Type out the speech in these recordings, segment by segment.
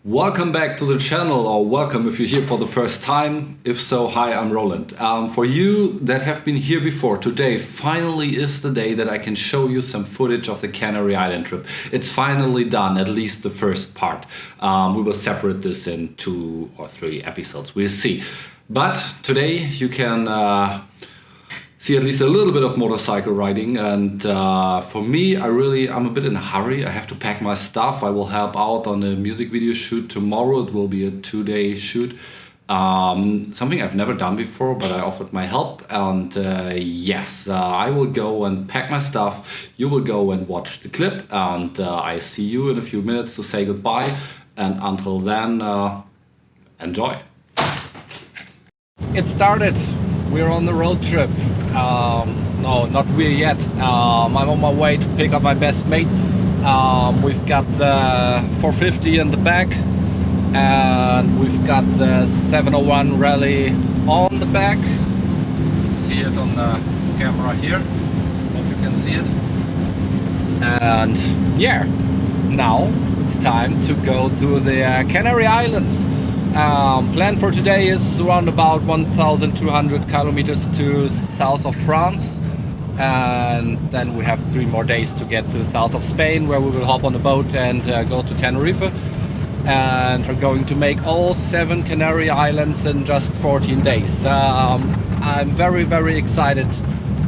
Welcome back to the channel, or welcome if you're here for the first time. If so, hi, I'm Roland. For you that have been here before, today finally is the day that I can show you some footage of the Canary Island trip. It's finally done, at least the first part. We will separate this in 2 or 3 episodes, we'll see. But today you can see at least a little bit of motorcycle riding, and for me, I'm a bit in a hurry. I have to pack my stuff. I will help out on a music video shoot tomorrow. It will be a 2-day shoot. Something I've never done before, but I offered my help, and yes, I will go and pack my stuff. You will go and watch the clip, and I see you in a few minutes to say goodbye, and until then, enjoy. It started. We're on the road trip. No, not we yet. I'm on my way to pick up my best mate. We've got the 450 in the back, and we've got the 701 Rally on the back. See it on the camera here. Hope you can see it. And yeah, now it's time to go to the Canary Islands. Plan for today is around about 1,200 kilometers to south of France, and then we have 3 more days to get to south of Spain, where we will hop on a boat and go to Tenerife, and we're going to make all 7 Canary Islands in just 14 days. I'm very excited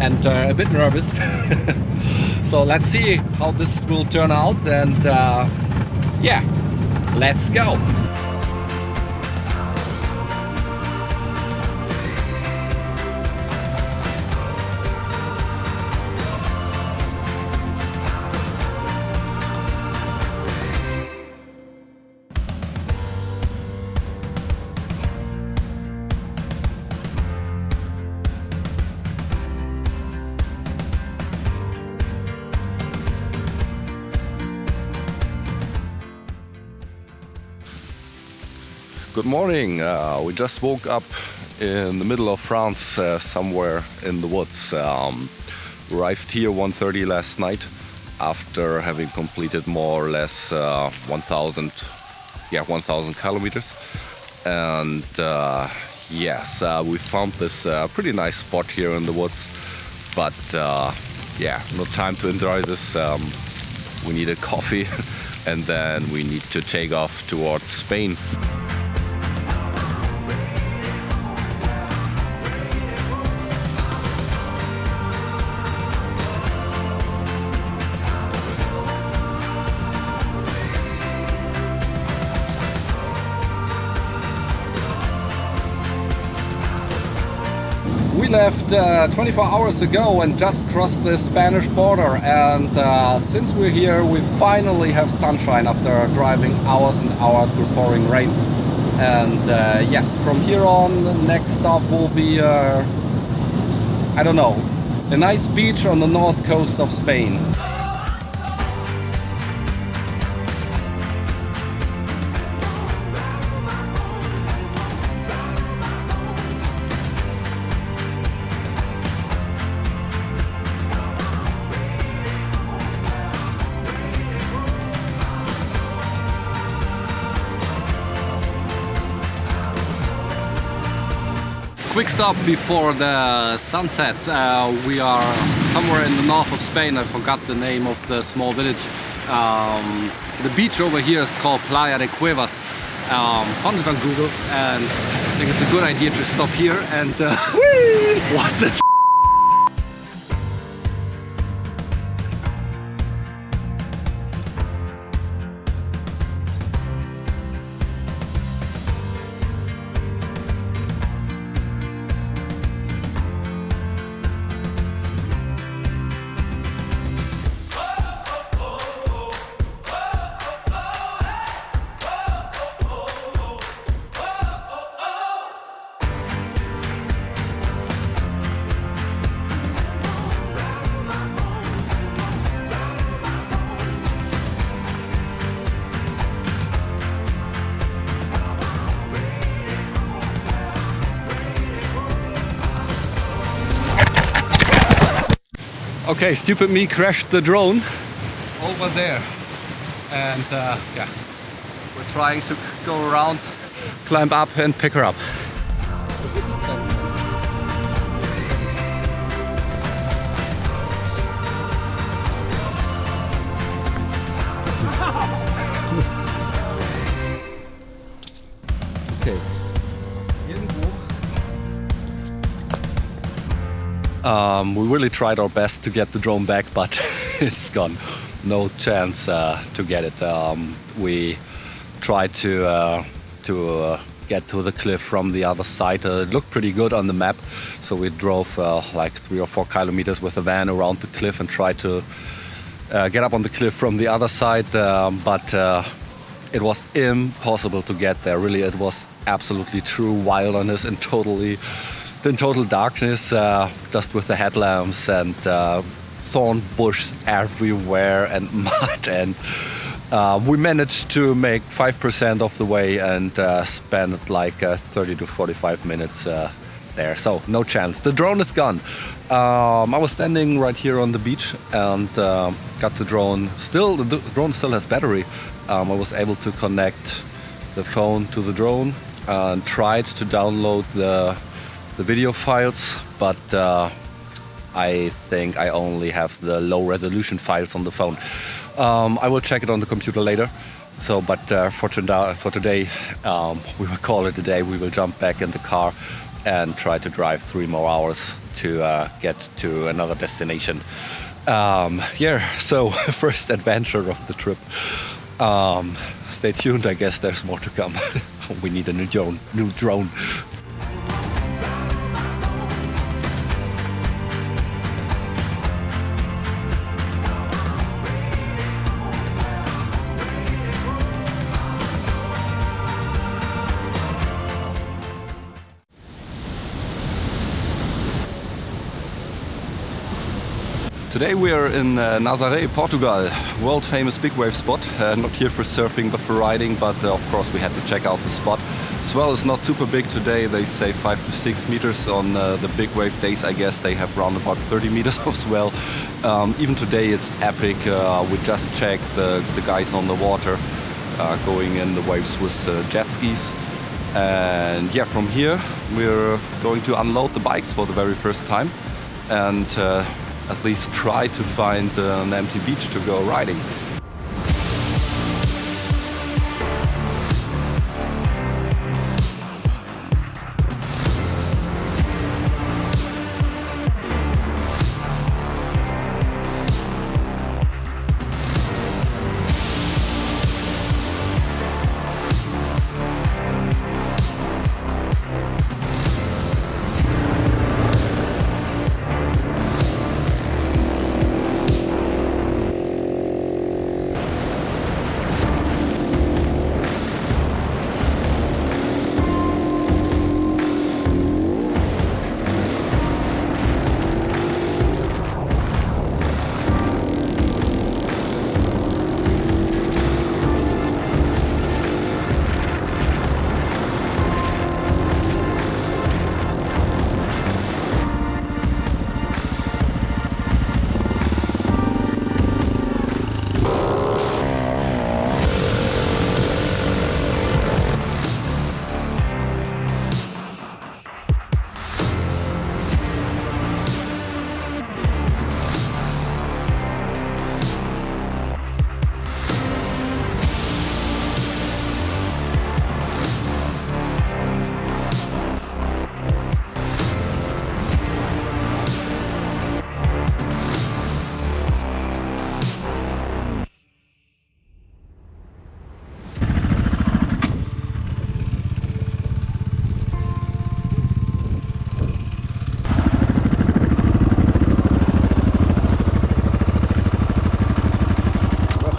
and a bit nervous. So let's see how this will turn out, and yeah, let's go. Good morning. We just woke up in the middle of France, somewhere in the woods. Arrived here 1:30 last night after having completed more or less 1,000 kilometers. And yes, we found this pretty nice spot here in the woods. But yeah, no time to enjoy this. We need a coffee and then we need to take off towards Spain. We left 24 hours ago and just crossed the Spanish border, and since we're here we finally have sunshine after driving hours and hours through pouring rain. And yes, from here on, the next stop will be I don't know, a nice beach on the north coast of Spain. Quick stop before the sun sets. We are somewhere in the north of Spain. I forgot the name of the small village. The beach over here is called Playa de Cuevas. Found it on Google, and I think it's a good idea to stop here and what the f. Okay, stupid me crashed the drone over there, and yeah, We're trying to go around, climb up and pick her up. Okay. We really tried our best to get the drone back, but it's gone. No chance to get it. We tried to get to the cliff from the other side. It looked pretty good on the map, so we drove like 3 or 4 kilometers with a van around the cliff and tried to get up on the cliff from the other side, but it was impossible to get there. Really, it was absolutely true wilderness and in total darkness, just with the headlamps and thorn bush everywhere and mud, and we managed to make 5% of the way and spent like 30 to 45 minutes there, so no chance. The drone is gone. I was standing right here on the beach and got the drone. The drone still has battery. I was able to connect the phone to the drone and tried to download the video files, but I think I only have the low resolution files on the phone. I will check it on the computer later. So, but for today, we will call it a day. We will jump back in the car and try to drive 3 more hours to get to another destination. Yeah, so first adventure of the trip. Stay tuned, I guess there's more to come. We need a new drone. Today we are in Nazaré, Portugal, world famous big wave spot. Not here for surfing but for riding, but of course we had to check out the spot. Swell is not super big today, they say 5 to 6 meters. On the big wave days I guess they have around about 30 meters of swell. Even today it's epic. We just checked the guys on the water going in the waves with jet skis. And yeah, from here we're going to unload the bikes for the very first time and at least try to find an empty beach to go riding.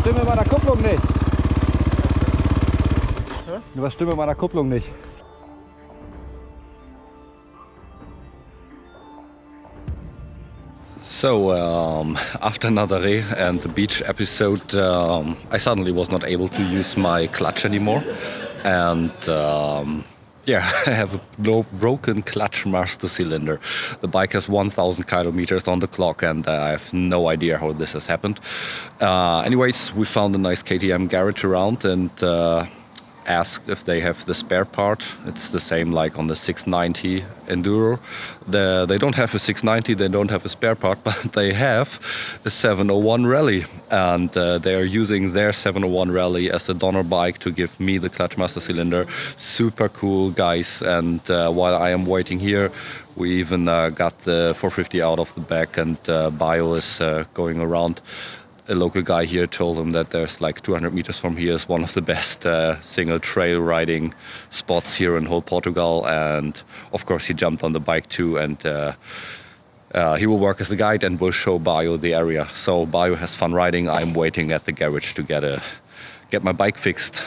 Stimme meiner Kupplung nicht. Was Stimme meiner Kupplung nicht. So after Nazaré and the beach episode, I suddenly was not able to use my clutch anymore, and yeah, I have a broken clutch master cylinder. The bike has 1,000 kilometers on the clock and I have no idea how this has happened. Anyways, we found a nice KTM garage around and asked if they have the spare part. It's the same like on the 690 Enduro. They don't have a 690, they don't have a spare part, but they have a 701 Rally, and they are using their 701 Rally as a donor bike to give me the clutch master cylinder. Super cool guys. And while I am waiting here, we even got the 450 out of the back, and Bio is going around. A local guy here told him that there's like 200 meters from here is one of the best single trail riding spots here in whole Portugal. And of course he jumped on the bike too, and he will work as a guide and will show Bio the area. So Bio has fun riding. I'm waiting at the garage to get my bike fixed.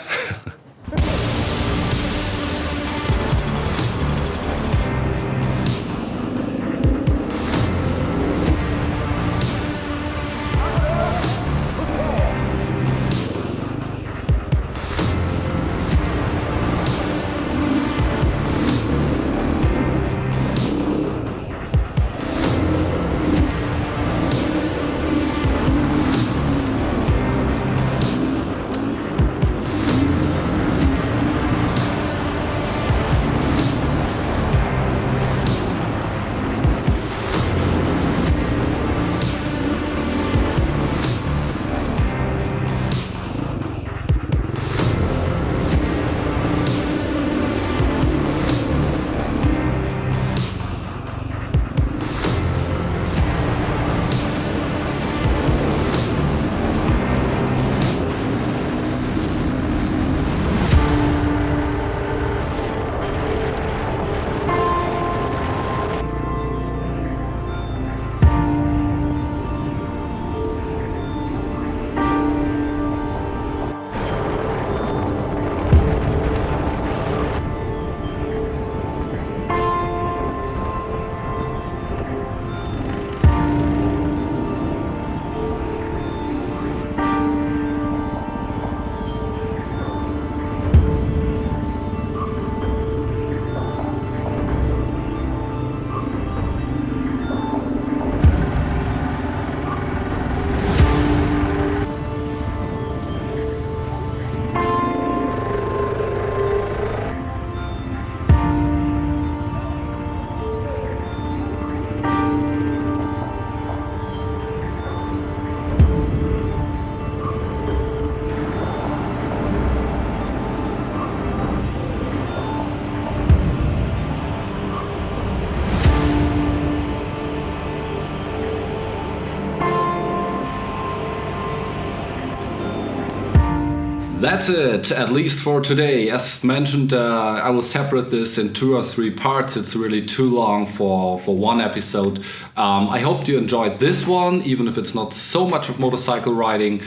That's it, at least for today. As mentioned, I will separate this in 2 or 3 parts. It's really too long for one episode. I hope you enjoyed this one, even if it's not so much of motorcycle riding.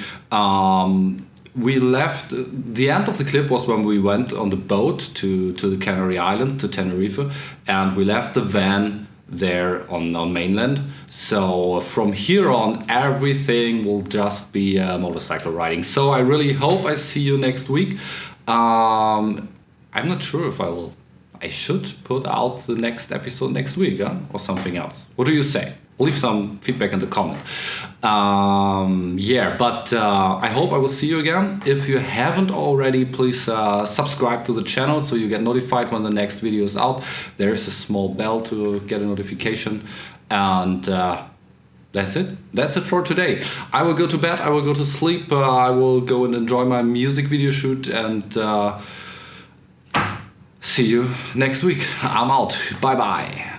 We left, the end of the clip was when we went on the boat to the Canary Islands, to Tenerife, and we left the van there on mainland. So from here on, everything will just be motorcycle riding. So I really hope I see you next week. I'm not sure if I should put out the next episode next week, or something else. What do you say? Leave some feedback in the comment. Yeah, but I hope I will see you again. If you haven't already, please subscribe to the channel so you get notified when the next video is out. There's a small bell to get a notification. And that's it. That's it for today. I will go to bed. I will go to sleep. I will go and enjoy my music video shoot. And see you next week. I'm out. Bye bye.